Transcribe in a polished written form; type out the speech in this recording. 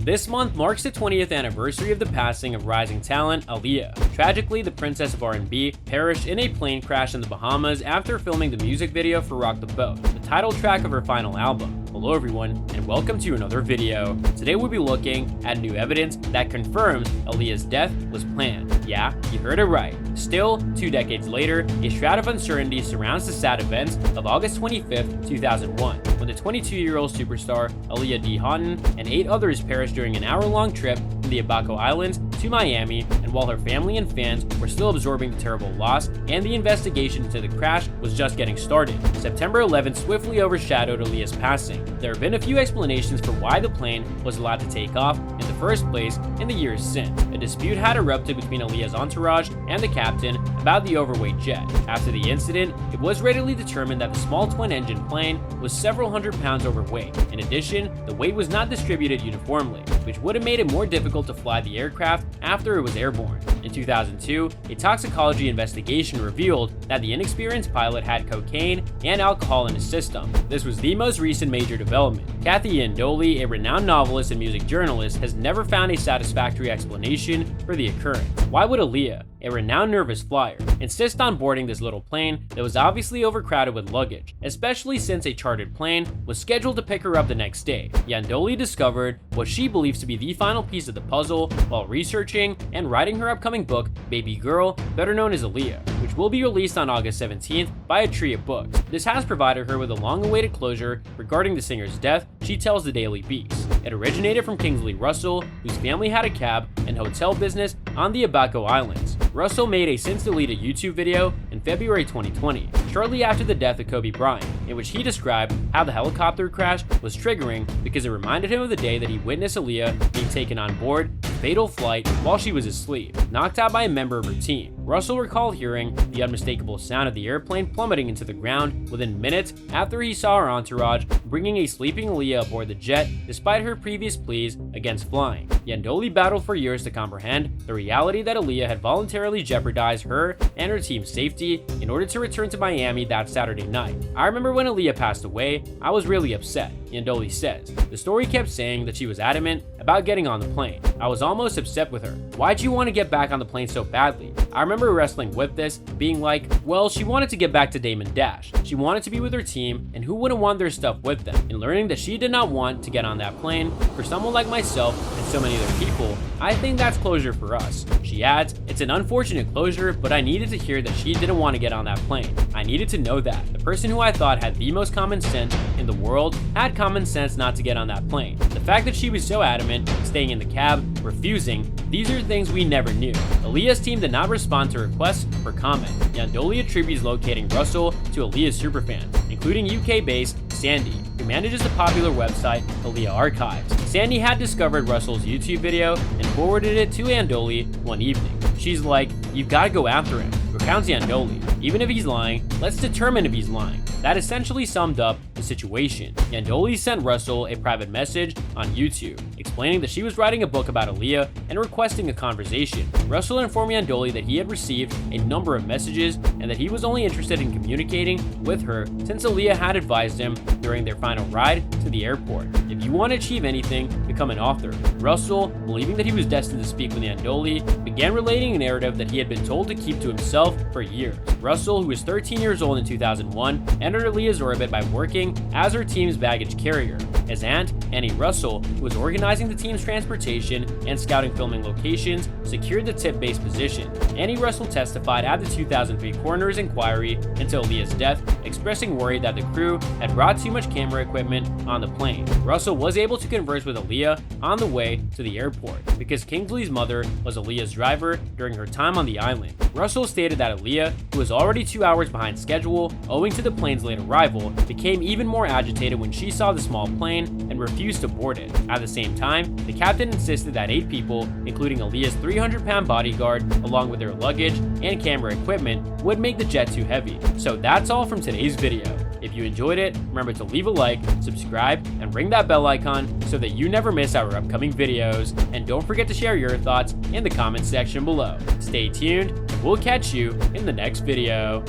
This month marks the 20th anniversary of the passing of rising talent Aaliyah. Tragically, the princess of R&B perished in a plane crash in the Bahamas after filming the music video for Rock the Boat, the title track of her final album. Hello everyone, and welcome to another video. Today we'll be looking at new evidence that confirms Aaliyah's death was planned. Yeah, you heard it right. Still, 2 decades later, a shroud of uncertainty surrounds the sad events of August 25th, 2001, when the 22-year-old superstar Aaliyah Dana Haughton and 8 others perished during an hour-long trip from the Abaco Islands to Miami, and while her family and fans were still absorbing the terrible loss and the investigation into the crash was just getting started. September 11th swiftly overshadowed Aaliyah's passing. There have been a few explanations for why the plane was allowed to take off in the first place in the years since. A dispute had erupted between Aaliyah's entourage and the captain about the overweight jet. After the incident, it was readily determined that the small twin-engine plane was several hundred pounds overweight. In addition, the weight was not distributed uniformly, which would have made it more difficult to fly the aircraft after it was airborne. In 2002, a toxicology investigation revealed that the inexperienced pilot had cocaine and alcohol in his system. This was the most recent major development. Kathy Iandoli, a renowned novelist and music journalist, has never found a satisfactory explanation for the occurrence. Why would Aaliyah, a renowned nervous flyer, insist on boarding this little plane that was obviously overcrowded with luggage, especially since a chartered plane was scheduled to pick her up the next day? Iandoli discovered what she believes to be the final piece of the puzzle while researching and writing her upcoming book, Baby Girl, better known as Aaliyah, which will be released on August 17th by D3ath Books. This has provided her with a long-awaited closure regarding the singer's death, she tells the Daily Beast. It originated from Kingsley Russell, whose family had a cab and hotel business on the Abaco Islands. Russell made a since-deleted YouTube video in February 2020, shortly after the death of Kobe Bryant, in which he described how the helicopter crash was triggering because it reminded him of the day that he witnessed Aaliyah being taken on board a fatal flight while she was asleep, knocked out by a member of her team. Russell recalled hearing the unmistakable sound of the airplane plummeting into the ground within minutes after he saw her entourage bringing a sleeping Aaliyah aboard the jet despite her previous pleas against flying. Iandoli battled for years to comprehend the reality that Aaliyah had voluntarily jeopardized her and her team's safety in order to return to Miami that Saturday night. I remember when Aaliyah passed away, I was really upset, Iandoli says. The story kept saying that she was adamant about getting on the plane. I was almost upset with her. Why'd you want to get back on the plane so badly? I remember wrestling with this, being like, well, she wanted to get back to Damon Dash. She wanted to be with her team, and who wouldn't want their stuff with them? And learning that she did not want to get on that plane, for someone like myself and so many other people, I think that's closure for us. She adds, it's an unfortunate closure, but I needed to hear that she didn't want to get on that plane. I needed to know that. The person who I thought had the most common sense in the world had common sense not to get on that plane. The fact that she was so adamant, staying in the cab, refusing, these are things we never knew. Aaliyah's team did not respond to requests for comment. Iandoli attributes locating Russell to Aaliyah's superfans, including UK-based Sandy, who manages the popular website Aaliyah Archives. Sandy had discovered Russell's YouTube video and forwarded it to Iandoli one evening. She's like, you've got to go after him, recounts Iandoli. Even if he's lying, let's determine if he's lying. That essentially summed up the situation. Iandoli sent Russell a private message on YouTube, explaining that she was writing a book about Aaliyah and requesting a conversation. Russell informed Iandoli that he had received a number of messages and that he was only interested in communicating with her since Aaliyah had advised him during their final ride to the airport. If you want to achieve anything, become an author. Russell, believing that he was destined to speak with Iandoli, began relating a narrative that he had been told to keep to himself for years. Russell, who was 13 years old in 2001, entered Aaliyah's orbit by working as her team's baggage carrier. His aunt, Annie Russell, who was organizing the team's transportation and scouting filming locations, secured the tip-based position. Annie Russell testified at the 2003 coroner's inquiry into Aaliyah's death, expressing worry that the crew had brought too much camera equipment on the plane. Russell was able to converse with Aaliyah on the way to the airport because Kingsley's mother was Aaliyah's driver during her time on the island. Russell stated that Aaliyah, who was already 2 hours behind schedule owing to the plane's late arrival, became even more agitated when she saw the small plane and refused to board it. At the same time, the captain insisted that 8 people, including Aaliyah's 300-pound bodyguard, along with their luggage and camera equipment, would make the jet too heavy. So that's all from today's video. If you enjoyed it, remember to leave a like, subscribe, and ring that bell icon so that you never miss our upcoming videos. And don't forget to share your thoughts in the comments section below. Stay tuned, and we'll catch you in the next video.